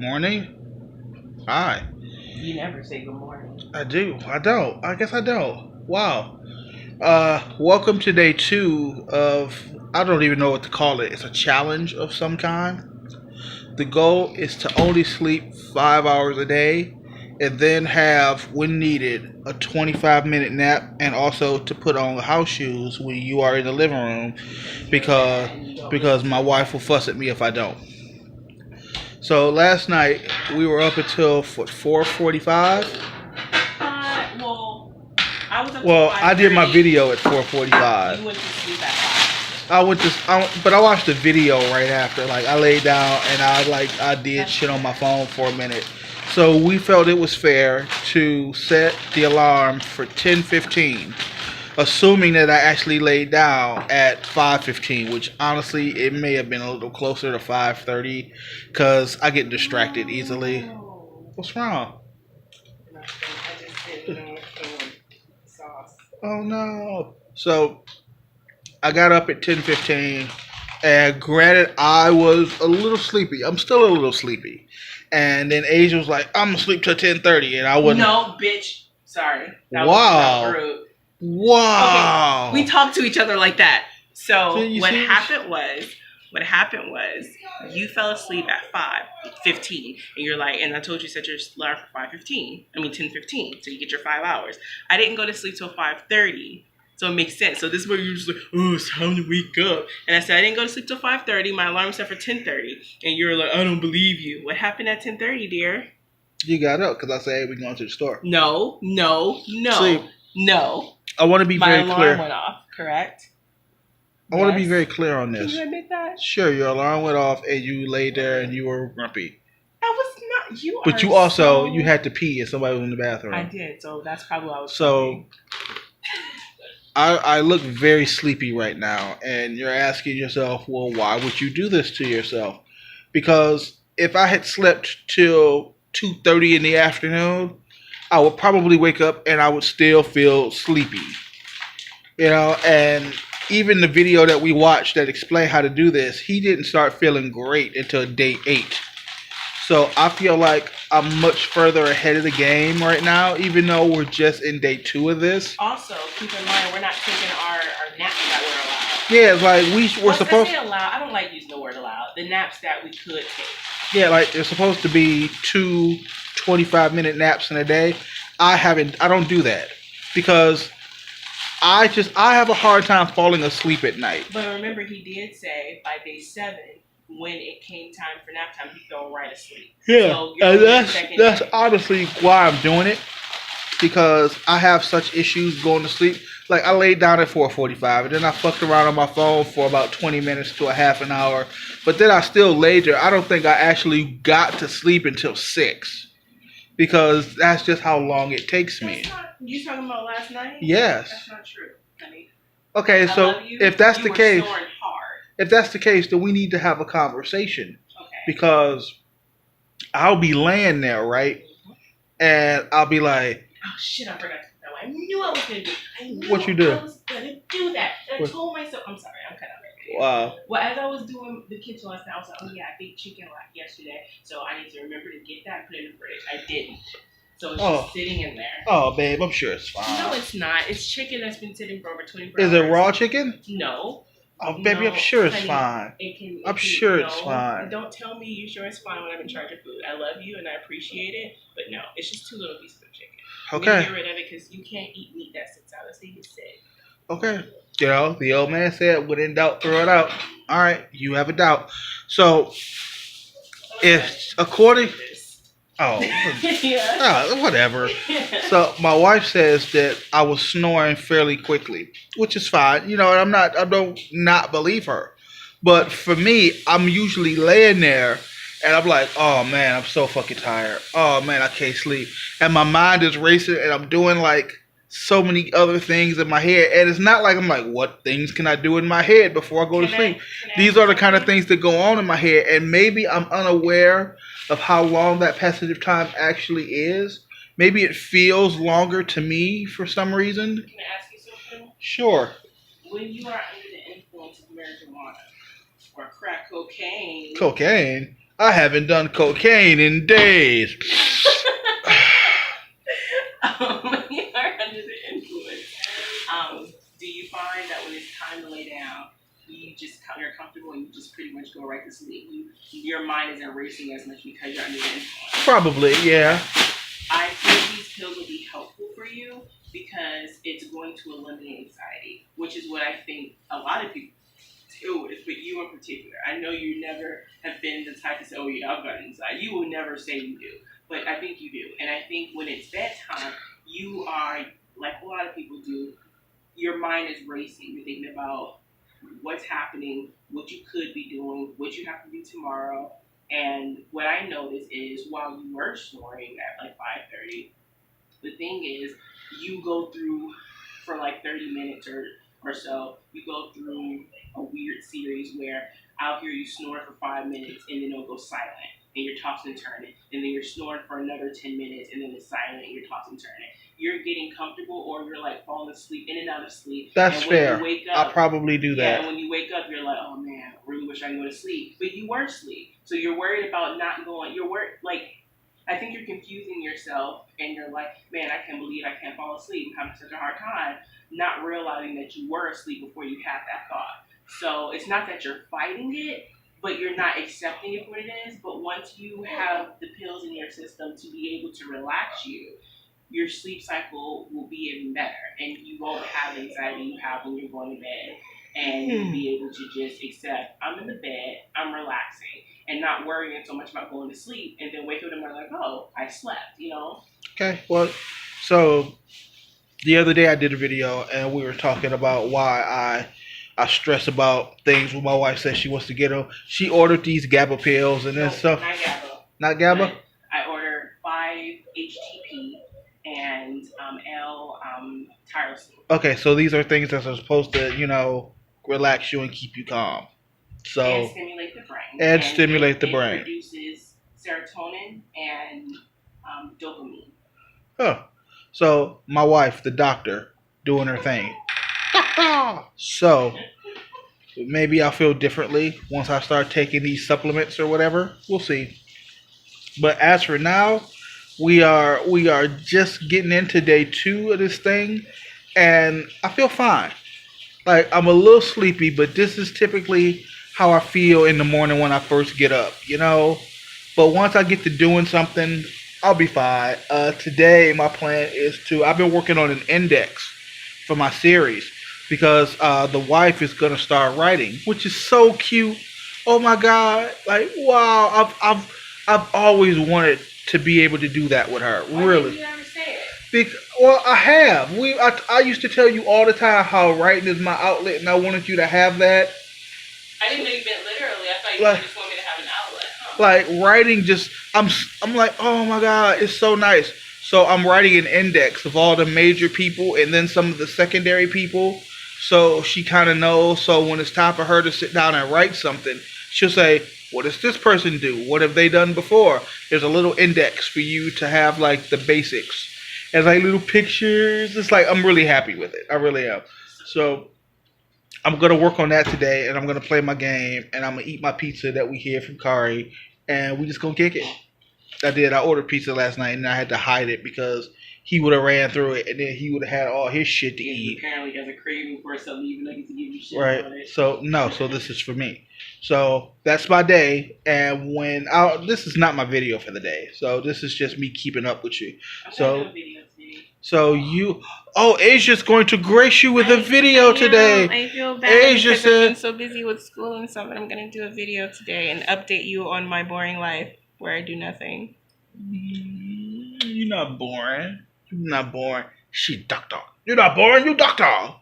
morning. Hi. You never say good morning. I do. I don't. I guess I don't. Wow. Welcome to day two of, I don't even know what to call it. It's a challenge of some kind. The goal is to only sleep 5 hours a day and then have, when needed, a 25-minute nap and also to put on house shoes when you are in the living room because because my wife will fuss at me if I don't. So last night we were up until 4:45. Well, I was up till Well, I did my 5:30. video at You 4:45. went to sleep at 5. But I watched the video right after. Like I laid down and I did That's shit on my fair. phone for a minute. So we felt it was fair to set the alarm for 10:15, assuming that I actually laid down at 5:15, which honestly it may have been a little closer to 5:30 because I get distracted easily. No. What's wrong? Nothing. I just didn't know it came with sauce. Oh no. So I got up at 10:15, and granted, I was a little sleepy. I'm still a little sleepy. And then Asia was like, "I'm gonna sleep till 10:30," and I wasn't. No, bitch. Sorry. That Wow. was rude. Okay, we Wow. talk to each other like that. So So you what see, happened was you fell asleep at 5:15, and you're like, and I told you set your alarm for 5:15. I mean 10:15, so you get your 5 hours. I didn't go to sleep till 5:30. So it makes sense. So this is where you're just like, oh, it's time to wake up. And I said I didn't go to sleep till 5:30. My alarm was set for 10:30, and you're like, I don't believe you. What happened at 10:30, dear? you got up because I said, "Hey, we're going to the store." No, no, See, no, no. I want to be My very alarm clear. went off. Correct. I want to be Yes. very clear on Can this. you admit that? Sure, your alarm went off and you laid there and you were grumpy, That was not you. but you also you had to pee and somebody was in the bathroom. I did, so that's probably why I was. So I look very sleepy right now, and you're asking yourself, well, why would you do this to yourself? Because if I had slept till 2:30 in the afternoon, I would probably wake up and I would still feel sleepy. And even the video that we watched that explained how to do this, he didn't start feeling great until day 8. So I feel like I'm much further ahead of the game right now, even though we're just in day 2 of this. Also, keep in mind we're not taking our naps that we're allowed. Yeah, it's like we're Well, supposed. I say allowed. I don't like using the word allowed. The naps that we could take. Yeah, like there's supposed to be two 25-minute naps in a day. I don't do that because I have a hard time falling asleep at night. But remember, he did say by day 7, when it came time for nap time, he fell right asleep. Yeah, So you're and on your second that's day. honestly why I'm doing it because I have such issues going to sleep. Like I laid down at 4:45, and then I fucked around on my phone for about 20 minutes to a half an hour. But then I still laid there. I don't think I actually got to sleep until 6 because that's just how long it takes me. That's not. You talking about last night? Yes. That's not true, honey. Okay, I so love you. if that's You the were case, snoring hard. then we need to have a conversation Okay. because I'll be laying there, right? And I'll be like, Oh shit! I forgot to tell you. I knew I was gonna do. I knew What you do? I was gonna do that. And I What? told myself. I'm sorry. I'm kind of angry. wow. Well, as I was doing the kitchen last night, I was like, oh yeah, I baked chicken like yesterday, so I need to remember to get that and put it in the fridge. I didn't. So it's Oh. just sitting in there. Oh, babe, I'm sure it's No, fine. it's not. It's chicken that's been sitting for over 24 Is hours. it raw chicken? No. Oh, baby, I'm No, sure it's honey. fine. It I'm can, sure no, it's fine. Don't tell me you sure it's fine when I'm in charge of food. I love you and I appreciate it, but no, it's just 2 little pieces of chicken. I'm gonna Okay, get rid of it because you can't eat meat that sits out. Let's leave it sit. okay. The old man said, when in doubt, throw it out. All right, you have a doubt. So, if according, oh, Yeah. whatever. So my wife says that I was snoring fairly quickly, which is fine. And I don't not believe her. But for me, I'm usually laying there and I'm like, oh man, I'm so fucking tired. Oh man, I can't sleep. And my mind is racing and I'm doing like so many other things in my head. And it's not like I'm like, what things can I do in my head before I go to sleep? These are the kind of things that go on in my head. And maybe I'm unaware of how long that passage of time actually is. Maybe it feels longer to me for some reason. Can I ask you something? Sure. When you are under the influence of marijuana or crack cocaine, Cocaine. I haven't done cocaine in days. You are under the influence. Do you find that when it's time to lay down, you're comfortable and you just pretty much go right to sleep? Your mind isn't racing as much because you're under the influence. Probably, yeah. I feel these pills will be helpful for you because it's going to eliminate anxiety, which is what I think a lot of people deal with, but you in particular. I know you never have been the type to say, oh yeah, I've got anxiety. You will never say you do, but I think you do. And I think when it's bedtime, you are, like a lot of people do, your mind is racing. You're thinking about what's happening, what you could be doing, what you have to do tomorrow. And what I noticed is while you were snoring at like 5:30, the thing is you go through for like 30 minutes or so, you go through a weird series where I'll hear you snore for 5 minutes and then it'll go silent and you're tossing and turning. And then you're snoring for another 10 minutes and then it's silent and you're tossing and turning. You're getting comfortable or you're like falling asleep, in and out of sleep. That's and when fair. You wake up, I'll probably do yeah, that. and when you wake up, you're like, oh man, I really wish I could go to sleep. But you were asleep. So you're worried about not going. You're worried, like, I think you're confusing yourself and you're like, man, I can't believe I can't fall asleep. I'm having such a hard time. Not realizing that you were asleep before you had that thought. So it's not that you're fighting it, but you're not accepting it for what it is. But once you have the pills in your system to be able to relax you, your sleep cycle will be even better and you won't have the anxiety you have when you're going to bed. And you'll be able to just accept, I'm in the bed, I'm relaxing, and not worrying so much about going to sleep and then wake up in the morning like, oh, I slept, you know? Okay, well, so the other day I did a video and we were talking about why I stress about things when my wife says she wants to get them. She ordered these GABA pills and then stuff. Not GABA. Not GABA? I ordered 5-HTP and L-tyrosine. Okay, so these are things that are supposed to, relax you and keep you calm. So And stimulate the brain. And stimulate the brain. It produces serotonin and dopamine. Huh. So my wife, the doctor, doing her thing. So maybe I'll feel differently once I start taking these supplements or whatever. We'll see. But as for now, we are just getting into day 2 of this thing, and I feel fine. Like, I'm a little sleepy, but this is typically how I feel in the morning when I first get up, But once I get to doing something, I'll be fine. Today, my plan is I've been working on an index for my series because the wife is going to start writing, which is so cute. Oh my God. Like, wow. I've always wanted to be able to do that with her. Why really. didn't you ever say it? Well, I have. I used to tell you all the time how writing is my outlet, and I wanted you to have that. I didn't know you meant literally. I thought you just want me to have an outlet. Huh? Like writing, I'm like, oh my God, it's so nice. So I'm writing an index of all the major people and then some of the secondary people. So she kind of knows. So when it's time for her to sit down and write something, she'll say, what does this person do? What have they done before? There's a little index for you to have like the basics. And like little pictures. It's like, I'm really happy with it. I really am. So I'm going to work on that today, and I'm going to play my game, and I'm going to eat my pizza that we hear from Kari, and we just going to kick it. I did. I ordered pizza last night, and I had to hide it because he would have ran through it, and then he would have had all his shit to eat. Apparently has a craving for something, even though he can give you shit Right. on it. So this is for me. So that's my day, and this is not my video for the day. So this is just me keeping up with you. Asia's going to grace you with a video today. I feel bad Asia because said, I've been so busy with school and stuff, but I'm going to do a video today and update you on my boring life where I do nothing. You're not boring. You're not boring. She doctor. You're not boring. You doctor.